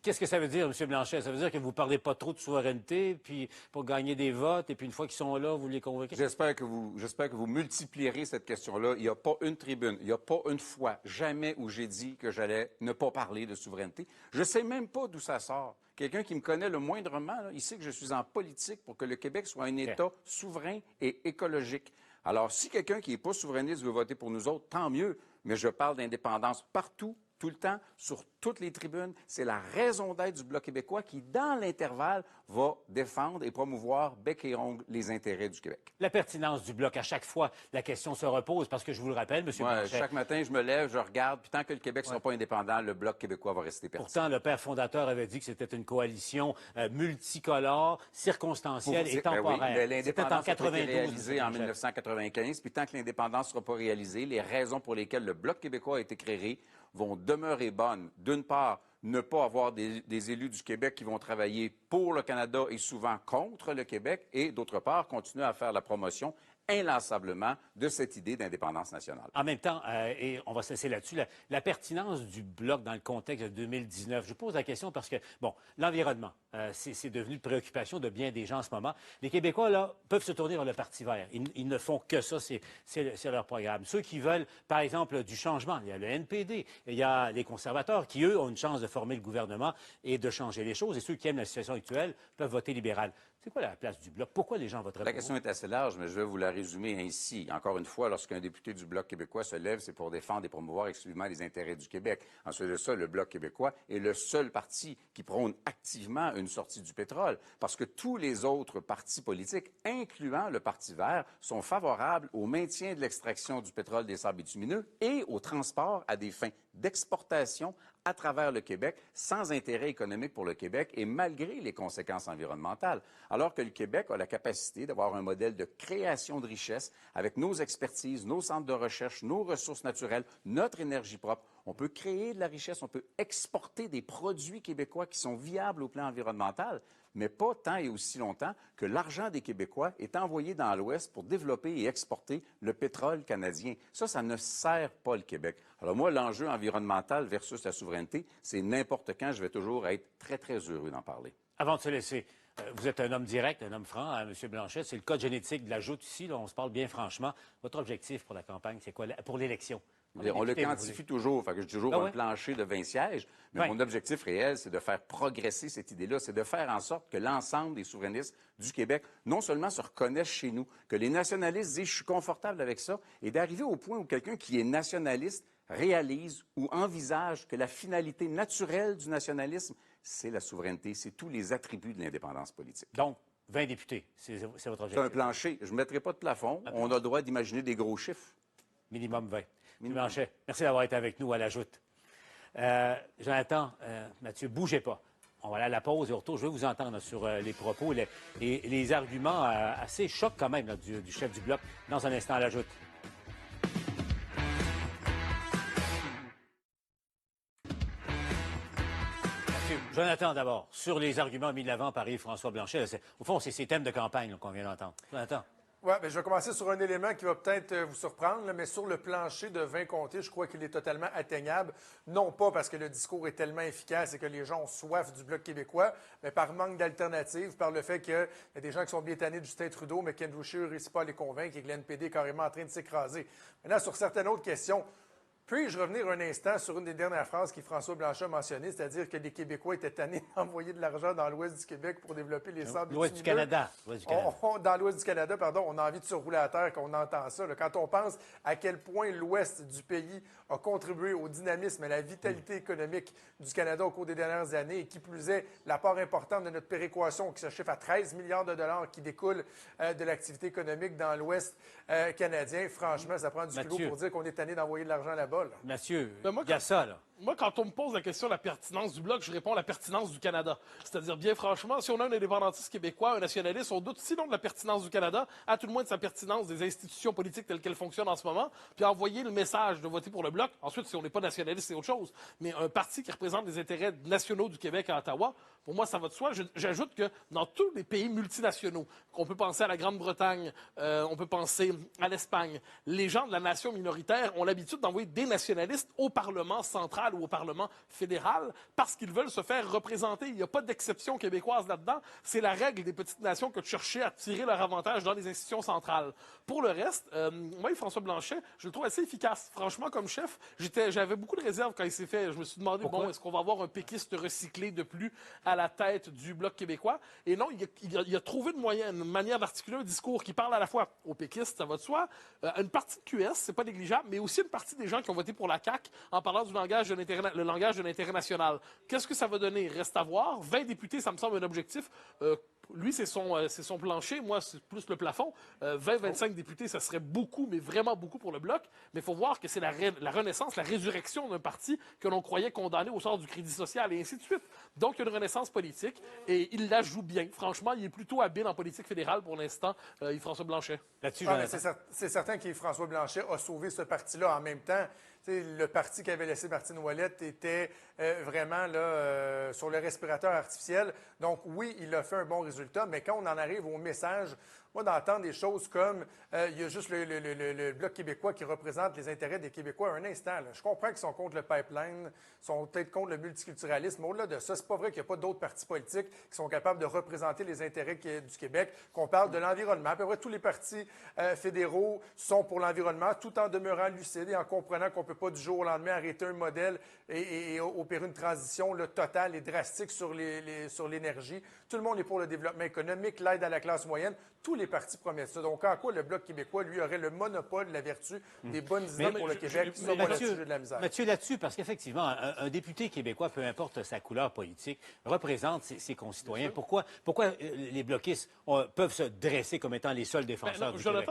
Qu'est-ce que ça veut dire, M. Blanchet? Ça veut dire que vous ne parlez pas trop de souveraineté puis pour gagner des votes, et puis une fois qu'ils sont là, vous les convoquez? J'espère que vous multiplierez cette question-là. Il n'y a pas une tribune, il n'y a pas une fois, jamais où j'ai dit que j'allais ne pas parler de souveraineté. Je ne sais même pas d'où ça sort. Quelqu'un qui me connaît le moindrement, là, il sait que je suis en politique pour que le Québec soit un État souverain et écologique. Alors, si quelqu'un qui n'est pas souverainiste veut voter pour nous autres, tant mieux. Mais je parle d'indépendance partout, tout le temps, sur toutes les tribunes. C'est la raison d'être du Bloc québécois qui, dans l'intervalle, va défendre et promouvoir bec et ongle les intérêts du Québec. La pertinence du Bloc, à chaque fois, la question se repose, parce que je vous le rappelle, M. Blanchet. Chaque matin, je me lève, je regarde, puis tant que le Québec ne sera pas indépendant, le Bloc québécois va rester pertinent. Pourtant, le père fondateur avait dit que c'était une coalition multicolore, circonstancielle et temporaire. Oui, l'indépendance a été réalisée en 1995, puis tant que l'indépendance ne sera pas réalisée, les raisons pour lesquelles le Bloc québécois a été créé vont demeurer bonnes. D'une part, ne pas avoir des élus du Québec qui vont travailler pour le Canada et souvent contre le Québec, et d'autre part, continuer à faire la promotion inlassablement de cette idée d'indépendance nationale. En même temps, et on va se laisser là-dessus, la pertinence du Bloc dans le contexte de 2019, je pose la question parce que, bon, l'environnement, c'est devenu une préoccupation de bien des gens en ce moment. Les Québécois, là, peuvent se tourner vers le Parti vert. Ils ne font que ça, c'est leur programme. Ceux qui veulent, par exemple, du changement, il y a le NPD, il y a les conservateurs qui, eux, ont une chance de former le gouvernement et de changer les choses. Et ceux qui aiment la situation actuelle peuvent voter libéral. C'est quoi la place du Bloc? Pourquoi les gens voteraient La pour question est assez large, mais je vais vous la résumer ainsi. Encore une fois, lorsqu'un député du Bloc québécois se lève, c'est pour défendre et promouvoir exclusivement les intérêts du Québec. Ensuite de ça, le Bloc québécois est le seul parti qui prône activement une sortie du pétrole, parce que tous les autres partis politiques, incluant le Parti vert, sont favorables au maintien de l'extraction du pétrole des sables bitumineux et au transport à des fins d'exportation à travers le Québec, sans intérêt économique pour le Québec et malgré les conséquences environnementales. Alors que le Québec a la capacité d'avoir un modèle de création de richesse avec nos expertises, nos centres de recherche, nos ressources naturelles, notre énergie propre. On peut créer de la richesse, on peut exporter des produits québécois qui sont viables au plan environnemental, mais pas tant et aussi longtemps que l'argent des Québécois est envoyé dans l'Ouest pour développer et exporter le pétrole canadien. Ça ne sert pas le Québec. Alors moi, l'enjeu environnemental versus la souveraineté, c'est n'importe quand, je vais toujours être très, très heureux d'en parler. Avant de se laisser, vous êtes un homme direct, un homme franc, M. Blanchet. C'est le code génétique de la joute ici. Là, on se parle bien franchement. Votre objectif pour la campagne, c'est quoi pour l'élection? On le quantifie toujours. Fait que j'ai toujours un plancher de 20 sièges. Mais mon objectif réel, c'est de faire progresser cette idée-là. C'est de faire en sorte que l'ensemble des souverainistes du Québec, non seulement se reconnaissent chez nous, que les nationalistes disent « je suis confortable avec ça », et d'arriver au point où quelqu'un qui est nationaliste réalise ou envisage que la finalité naturelle du nationalisme, c'est la souveraineté, c'est tous les attributs de l'indépendance politique. Donc, 20 députés, c'est votre objectif? C'est un plancher. Je ne mettrai pas de plafond. On a le droit d'imaginer des gros chiffres. Minimum 20. M. Blanchet, merci d'avoir été avec nous à la joute. Jonathan, Mathieu, bougez pas. On va aller à la pause et au retour, je veux vous entendre sur les propos et les arguments assez chocs quand même là, du chef du Bloc dans un instant à la joute. Jonathan, d'abord, sur les arguments mis de l'avant par Yves-François Blanchet, au fond, c'est ces thèmes de campagne qu'on vient d'entendre. Jonathan. Oui, je vais commencer sur un élément qui va peut-être vous surprendre, là, mais sur le plancher de 20 comtés, je crois qu'il est totalement atteignable. Non pas parce que le discours est tellement efficace et que les gens ont soif du Bloc québécois, mais par manque d'alternatives, par le fait qu'il y a des gens qui sont bien tannés de Justin Trudeau, mais Ken Boucher ne réussit pas à les convaincre et que l'NPD est carrément en train de s'écraser. Maintenant, sur certaines autres questions, puis-je revenir un instant sur une des dernières phrases qu'Yves-François Blanchet a mentionnées, c'est-à-dire que les Québécois étaient tannés d'envoyer de l'argent dans l'ouest du Québec pour développer les sables L'ouest du Canada. Dans l'ouest du Canada, pardon, on a envie de se rouler à terre quand on entend ça. Là. Quand on pense à quel point l'ouest du pays a contribué au dynamisme et à la vitalité économique du Canada au cours des dernières années, et qui plus est, la part importante de notre péréquation qui se chiffre à 13 milliards de dollars qui découle de l'activité économique dans l'ouest canadien, franchement, ça prend du culot pour dire qu'on est tanné d'envoyer de l'argent là-bas. Là. Mathieu, il y a ça, là. Moi, quand on me pose la question de la pertinence du Bloc, je réponds la pertinence du Canada. C'est-à-dire, bien franchement, si on a un indépendantiste québécois, un nationaliste, on doute sinon de la pertinence du Canada, à tout le moins de sa pertinence des institutions politiques telles qu'elles fonctionnent en ce moment, puis envoyer le message de voter pour le Bloc. Ensuite, si on n'est pas nationaliste, c'est autre chose. Mais un parti qui représente les intérêts nationaux du Québec à Ottawa, pour moi, ça va de soi. J'ajoute que dans tous les pays multinationaux, on peut penser à la Grande-Bretagne, on peut penser à l'Espagne, les gens de la nation minoritaire ont l'habitude d'envoyer des nationalistes au Parlement central ou au Parlement fédéral parce qu'ils veulent se faire représenter. Il n'y a pas d'exception québécoise là-dedans. C'est la règle des petites nations que de chercher à tirer leur avantage dans les institutions centrales. Pour le reste, moi, François Blanchet, je le trouve assez efficace. Franchement, comme chef, j'avais beaucoup de réserves quand il s'est fait. Je me suis demandé, est-ce qu'on va avoir un péquiste recyclé de plus à la tête du Bloc québécois? Et non, il a trouvé une manière d'articuler un discours qui parle à la fois aux péquistes, ça va de soi, une partie de QS, c'est pas négligeable, mais aussi une partie des gens qui ont voté pour la CAQ en parlant du langage de l'intérêt national. Qu'est-ce que ça va donner? Reste à voir. 20 députés, ça me semble un objectif. Lui, c'est son plancher. Moi, c'est plus le plafond. 20-25 députés, ça serait beaucoup, mais vraiment beaucoup pour le Bloc. Mais il faut voir que c'est la renaissance, la résurrection d'un parti que l'on croyait condamné au sort du crédit social et ainsi de suite. Donc, il y a une renaissance politique et il la joue bien. Franchement, il est plutôt habile en politique fédérale pour l'instant, Yves-François Blanchet. C'est certain qu'Yves-François Blanchet a sauvé ce parti-là. En même temps, Le parti qu'avait laissé Martine Ouellette était vraiment là, sur le respirateur artificiel. Donc oui, il a fait un bon résultat, mais quand on en arrive au message, moi, d'entendre des choses comme il y a juste le Bloc québécois qui représente les intérêts des Québécois un instant. Là. Je comprends qu'ils sont contre le pipeline, sont peut-être contre le multiculturalisme, mais au-delà de ça, c'est pas vrai qu'il n'y a pas d'autres partis politiques qui sont capables de représenter les intérêts du Québec, qu'on parle de l'environnement. À peu près tous les partis fédéraux sont pour l'environnement, tout en demeurant lucides et en comprenant qu'on ne peut pas du jour au lendemain arrêter un modèle et opérer une transition totale et drastique sur l'énergie. Tout le monde est pour le développement économique, l'aide à la classe moyenne. Tous les partis promettent ça. Donc, en quoi le Bloc québécois, lui, aurait le monopole de la vertu des bonnes idées pour le Québec? Ça, moi, le sujet de la misère. Mathieu, là-dessus, parce qu'effectivement, un député québécois, peu importe sa couleur politique, représente ses concitoyens. Pourquoi les bloquistes peuvent se dresser comme étant les seuls défenseurs du Québec?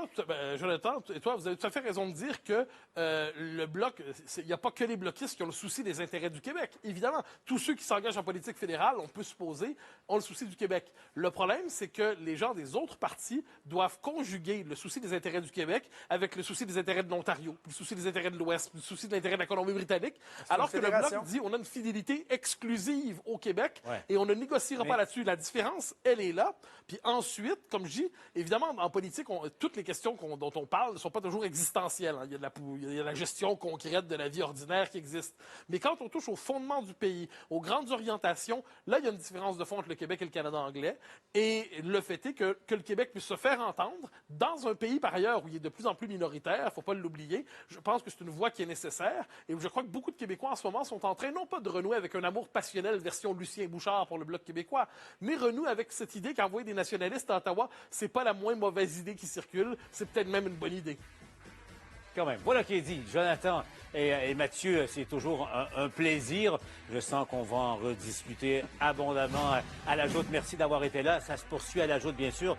Jonathan, et toi, vous avez tout à fait raison de dire que le Bloc, il n'y a pas que les bloquistes qui ont le souci des intérêts du Québec. Évidemment, tous ceux qui s'engagent en politique fédérale, on peut supposer, ont le souci du Québec. Le problème, c'est que les gens des autres partis doivent conjuguer le souci des intérêts du Québec avec le souci des intérêts de l'Ontario, le souci des intérêts de l'Ouest, le souci de l'intérêt de la Colombie-Britannique, alors que le Bloc dit on a une fidélité exclusive au Québec et on ne négociera pas là-dessus. La différence, elle est là. Puis ensuite, comme je dis, évidemment, en politique, toutes les questions dont on parle ne sont pas toujours existentielles. Hein. Il y a la gestion concrète de la vie ordinaire qui existe. Mais quand on touche au fondement du pays, aux grandes orientations, là, il y a une différence de fond entre le Québec et le Canada anglais. Et le fait est que le Québec puisse se faire entendre dans un pays, par ailleurs, où il est de plus en plus minoritaire, il ne faut pas l'oublier. Je pense que c'est une voie qui est nécessaire. Et je crois que beaucoup de Québécois, en ce moment, sont en train, non pas de renouer avec un amour passionnel version Lucien Bouchard pour le Bloc québécois, mais renouer avec cette idée qu'envoyer des nationalistes à Ottawa, c'est pas la moins mauvaise idée qui circule, c'est peut-être même une bonne idée. Quand même, voilà qui est dit. Jonathan et Mathieu, c'est toujours un plaisir. Je sens qu'on va en rediscuter abondamment à la joute. Merci d'avoir été là. Ça se poursuit à la joute, bien sûr.